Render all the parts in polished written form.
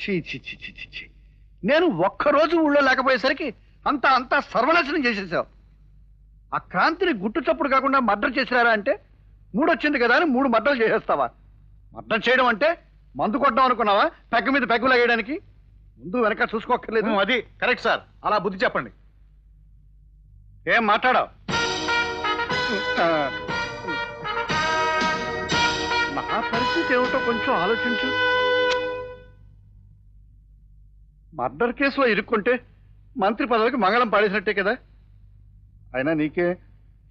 చీ చీ చీ చీ చీ. నేను ఒక్కరోజు ఊళ్ళో లేకపోయేసరికి అంతా సర్వనాశనం చేసేసావు. ఆ క్రాంతిని గుట్టు చప్పుడు కాకుండా మర్డర్ చేసినారా అంటే 3 వచ్చింది కదా అని 3 మర్డర్లు చేసేస్తావా? మర్డర్ చేయడం అంటే మందు కొట్టడం అనుకున్నావా? పెగ్గ మీద పెగ్గు లాగేయడానికి? ముందు వెనక చూసుకోక్కర్లేదు. అది కరెక్ట్ సార్, అలా బుద్ధి చెప్పండి. ఏం మాట్లాడావు? నా పరిస్థితి ఏమిటో కొంచెం ఆలోచించు. మర్డర్ కేసులో ఇరుక్కుంటే మంత్రి పదవికి మంగళం పాడేసినట్టే కదా. అయినా నీకే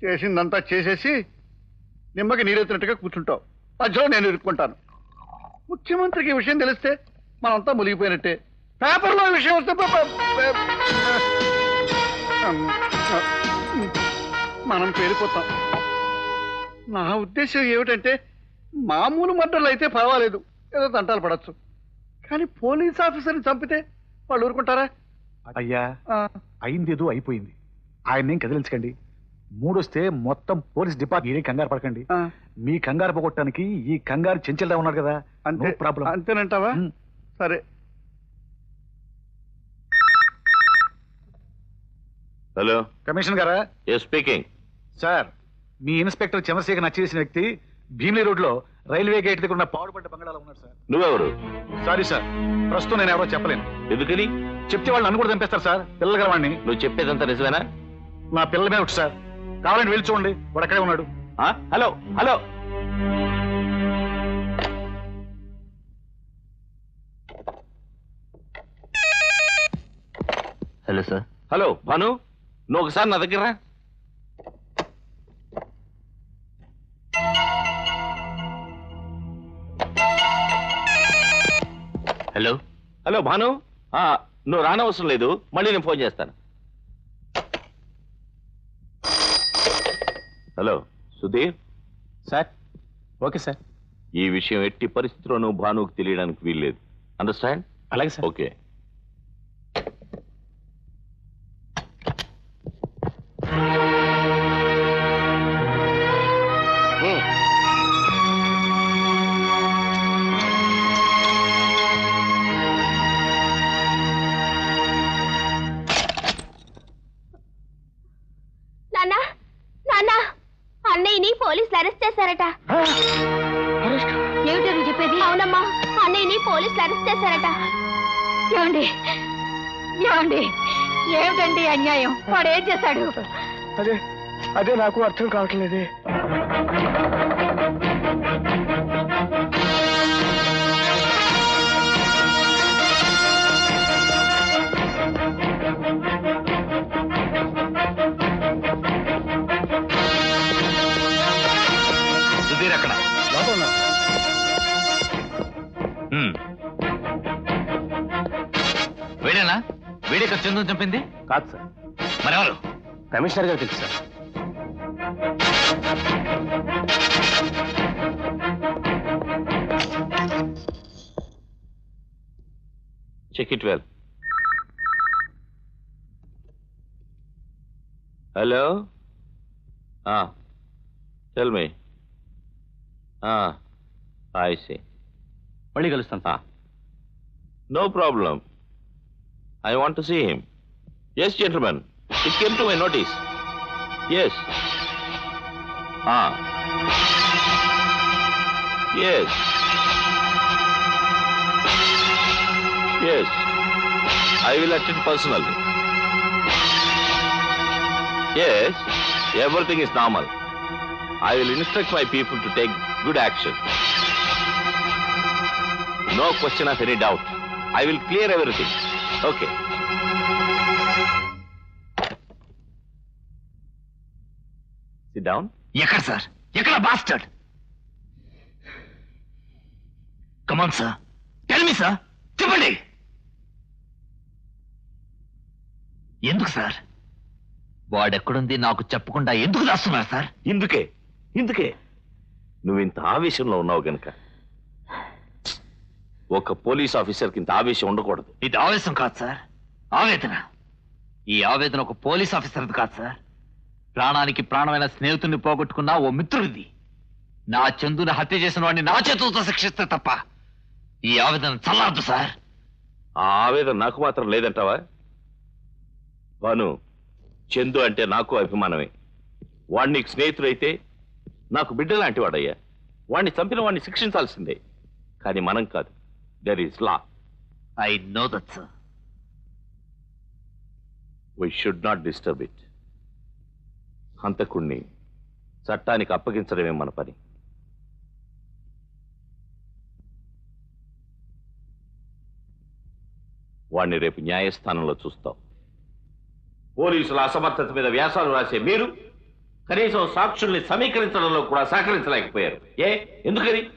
చేసిందంతా చేసేసి నిమ్మకి నీరెత్తినట్టుగా కూర్చుంటావు. మధ్యలో నేను ఇరుక్కుంటాను. ముఖ్యమంత్రికి ఈ విషయం తెలిస్తే మనంతా మునిగిపోయినట్టే. పేపర్లో విషయం వస్తే మనం పేరిపోతాం. నా ఉద్దేశం ఏమిటంటే మామూలు మర్డర్లు అయితే పర్వాలేదు, ఏదో తంటాలు పడచ్చు. కానీ పోలీస్ ఆఫీసర్ని చంపితే వాళ్ళు ఊరుకుంటారా? అయ్యా, అయిందేదో అయిపోయింది. ఆయన్నేం కదిలించకండి. 3 వస్తే మొత్తం పోలీస్ డిపార్ట్మెంట్ కంగారు పడకండి. మీ కంగారు పోగొట్టడానికి ఈ కంగారు చెంచల్లా ఉన్నాడు కదా, అంతే ప్రాబ్లం. అంతేనంటావా? సరే. హలో, కమిషనర్ గారా? స్పీకింగ్. సార్, మీ ఇన్స్పెక్టర్ చంద్రశేఖర్ నచ్చేసిన వ్యక్తి భీమిలీ రోడ్ లో రైల్వే గేట్ దగ్గర ఉన్న పాడుపడ్డ బంగాళాలో ఉన్నాడు సార్. నువ్వెవరు? సారీ సార్, ప్రస్తుతం నేను ఎవరో చెప్పలేను. ఎందుకని? చెప్తే వాళ్ళు నన్ను కూడా చంపేస్తారు సార్, పిల్లలు గలవాడిని. నువ్వు చెప్పేదంతా నిజమేనా? నా పిల్లల మీద ఒకటి సార్, కావాలంటే వెళ్ళి చూడండి, వాడు అక్కడే ఉన్నాడు. Hello hello, hello sir. Hello Bhanu, నువ్వు ఒకసారి నా దగ్గర రా. హలో హలో భాను, నువ్వు రానవసరం లేదు, మళ్ళీ నేను ఫోన్ చేస్తాను. Hello Sudheer. Sir, okay sir. ఈ విషయం ఎట్టి పరిస్థితిలో నువ్వు భానుకు తెలియడానికి వీల్లేదు. అండర్స్టాండ్? అలాగే సార్. ఓకే. అన్నయ్యని పోలీసులు అరెస్ట్ చేశారట. ఏమిటో నువ్వు చెప్పేది? అవునమ్మా, అన్నయ్యని పోలీసులు అరెస్ట్ చేశారట. ఏమండి ఏమండి, ఏమిటండి అన్యాయం? వాడు ఏం చేశాడు? అదే నాకు అర్థం కావట్లేదే. సుధీర్ అక్కడ వీడేనా? వీడే కదా చందుని చంపింది? కాదు సార్. మరెవరు? కమిషనర్ గారు తెలుసు sir. Check it well. Hello, tell me. I see. మళ్ళీ కలుస్తాను. No problem. I want to see him. Yes, gentlemen. It came to my notice. Yes. Yes. Yes. I will attend personally. Yes. Everything is normal. I will instruct my people to take good action. No question of any doubt. I will clear everything. Okay. Sit down. ఎక్కడ sir? ఎక్కడ bastard? Come on sir, tell me sir, చెప్పండి. ఎందుకు sir? వాడెక్కడుంది నాకు చెప్పకుండా ఎందుకు దాస్తున్నారు sir? ఇందుకే నువ్వు ఇంత ఆవేశంలో ఉన్నావు గనక. ఒక పోలీస్ ఆఫీసర్కి ఇంత ఆవేశం ఉండకూడదు. ఇది ఆవేశం కాదు సార్, ఆవేదన. ఈ ఆవేదన ఒక పోలీస్ ఆఫీసర్ది కాదు సార్, ప్రాణానికి ప్రాణమైన స్నేహితుడిని పోగొట్టుకున్న ఓ మిత్రుడిది. నా చందుని హత్య చేసిన వాడిని నా చేతులతో శిక్షిస్తే తప్ప ఈ ఆవేదన చల్లారదు సార్. ఆ ఆవేదన నాకు మాత్రం లేదంటావా? భాను, చందు అంటే నాకు అభిమానమే. వాణ్ణి నీకు స్నేహితుడైతే నాకు బిడ్డ లాంటి వాడయ్యా. వాణ్ణి చంపిన వాణ్ణి శిక్షించాల్సిందే. కానీ మనం కాదు. There is law. I know that sir. We should not disturb it. హంతకుణ్ణి చట్టానికి అప్పగించడమే మన పని. వాణ్ణి రేపు న్యాయస్థానంలో చూస్తాం. పోలీసుల అసమర్థత మీద వ్యాసాలు రాసే మీరు కనీసం సాక్షుల్ని సమీకరించడంలో కూడా సహకరించలేకపోయారు. ఎందుకని?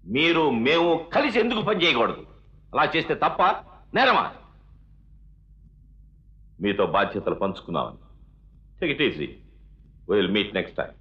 మీరు మేము కలిసి ఎందుకు పనిచేయకూడదు? అలా చేస్తే తప్ప, నేరమా? మీతో బాధ్యతలు పంచుకున్నామని. Take it easy. Will meet next time.